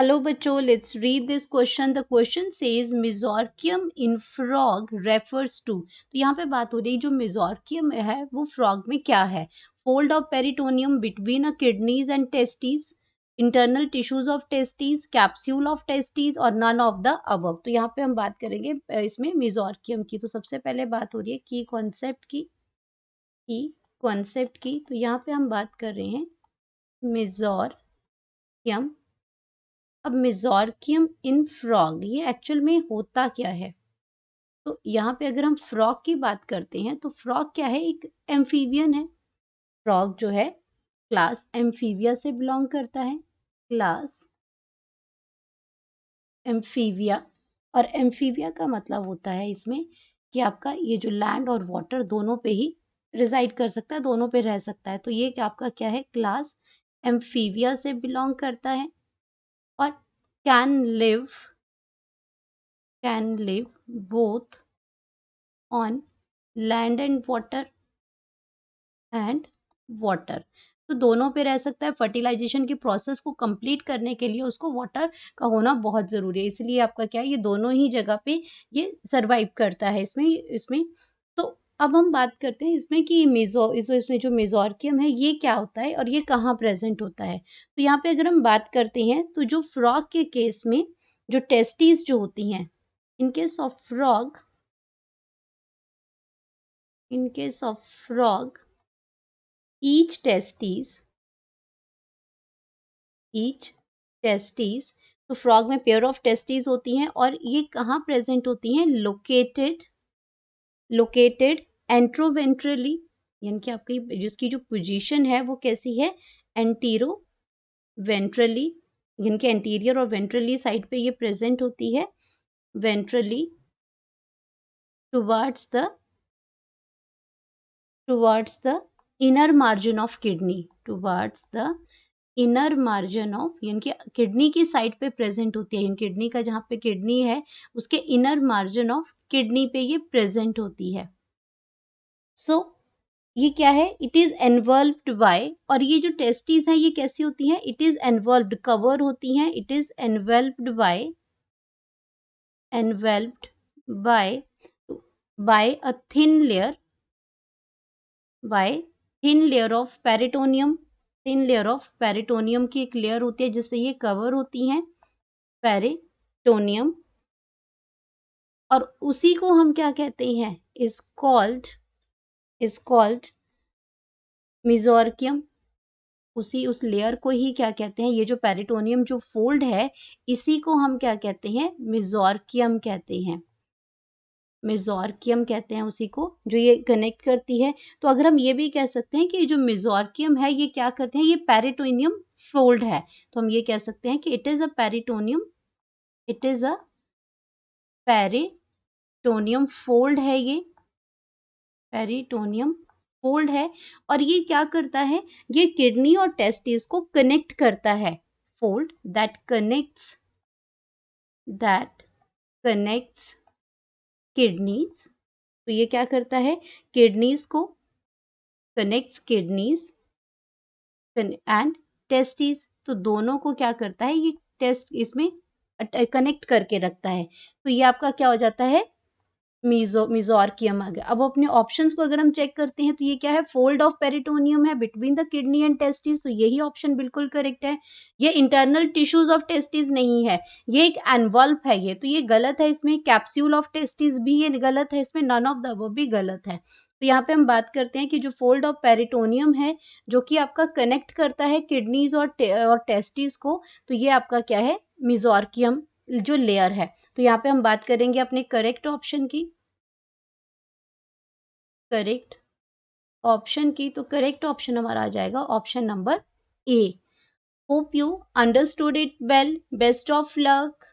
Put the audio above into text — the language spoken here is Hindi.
हेलो बच्चों, let's read this question. The question says mesorchium in frog refers to. तो यहाँ पे बात हो रही है जो मेसोर्कियम है वो फ्रॉग में क्या है। Fold of peritoneum between a kidneys and testis, internal tissues of testis, capsule of testis और नन ऑफ द अबव। तो यहाँ पे हम बात करेंगे इसमें मेसोर्कियम की। तो सबसे पहले बात हो रही है की कॉन्सेप्ट की। तो यहाँ पे हम बात कर रहे हैं मेसोर्कियम। अब मेसोर्कियम इन फ्रॉग ये एक्चुअल में होता क्या है। तो यहाँ पे अगर हम फ्रॉग की बात करते हैं तो फ्रॉग क्या है, एक एम्फीबियन है। फ्रॉग जो है क्लास एम्फीबिया से बिलोंग करता है, क्लास एम्फीबिया। और एम्फीबिया का मतलब होता है इसमें कि आपका ये जो लैंड और वाटर दोनों पे ही रिजाइड कर सकता है, दोनों पे रह सकता है। तो ये आपका क्या है, क्लास एम्फीबिया से बिलोंग करता है और can live both on land and water। तो दोनों पे रह सकता है। फर्टिलाइजेशन की प्रोसेस को कंप्लीट करने के लिए उसको वाटर का होना बहुत ज़रूरी है, इसलिए आपका क्या है, ये दोनों ही जगह पे ये सर्वाइव करता है इसमें। तो अब हम बात करते हैं इसमें कि इसमें जो मेसोर्कियम है ये क्या होता है और ये कहाँ प्रेजेंट होता है। तो यहाँ पे अगर हम बात करते हैं तो जो फ्रॉग के केस में जो टेस्टिस जो होती हैं, in case of frog, each testis, तो फ्रॉग में पेयर ऑफ टेस्टिस होती हैं और ये कहाँ प्रेजेंट होती हैं, लोकेटेड एंट्रोवेंट्रली, यानी कि आपकी जिसकी जो पोजीशन है वो कैसी है, एंटीरो वेंट्रली, यानी कि एंटीरियर और वेंट्रली साइड पे ये प्रेजेंट होती है, ventrally towards the inner margin of kidney, यानी कि किडनी की साइड पे प्रेजेंट होती है। किडनी का जहाँ पे किडनी है उसके इनर मार्जिन ऑफ किडनी पे ये प्रेजेंट होती है। सो ये क्या है, इट इज एनवल्व्ड बाय, और ये जो टेस्टिस हैं ये कैसी होती हैं, इट इज एनवल्व्ड, कवर होती हैं, it is enveloped by by a thin layer of peritoneum. Thin layer of peritoneum की एक लेयर होती है जिससे ये कवर होती हैं, पेरिटोनियम। और उसी को हम क्या कहते हैं, इज कॉल्ड मेसोर्कियम। उस लेयर को ही क्या कहते हैं, ये जो पेरिटोनियम जो फोल्ड है इसी को हम क्या कहते हैं, मेसोर्कियम कहते हैं उसी को, जो ये कनेक्ट करती है। तो अगर हम ये भी कह सकते हैं कि जो मेसोर्कियम है ये क्या करते हैं, ये पेरिटोनियम फोल्ड है। तो हम ये कह सकते हैं कि it is a peritoneum fold है, ये पेरिटोनियम फोल्ड है। और ये क्या करता है, ये किडनी और टेस्टिस को कनेक्ट करता है। Fold that connects kidneys. तो ये क्या करता है, किडनीज एंड टेस्टिस, तो दोनों को क्या करता है, ये टेस्ट इसमें कनेक्ट करके रखता है। तो ये आपका क्या हो जाता है, मेसोर्कियम आ गया। अब अपने ऑप्शंस को अगर हम चेक करते हैं तो ये क्या है, फोल्ड ऑफ पेरिटोनियम है between the kidney and testis, तो यही ऑप्शन बिल्कुल करेक्ट है। ये इंटरनल टिश्यूज ऑफ टेस्टिस नहीं है, ये एक एनवल्प है, ये तो ये गलत है। इसमें कैप्सूल ऑफ टेस्टिस भी ये गलत है, इसमें नन ऑफ द अबव भी गलत है। तो यहाँ पे हम बात करते हैं कि जो फोल्ड ऑफ पेरिटोनियम है जो कि आपका कनेक्ट करता है किडनीज और टेस्टिस को, तो ये आपका क्या है, मेसोर्कियम जो लेयर है। तो यहाँ पे हम बात करेंगे अपने करेक्ट ऑप्शन की, करेक्ट तो करेक्ट ऑप्शन हमारा आ जाएगा option number A. Hope you understood it well, best of luck.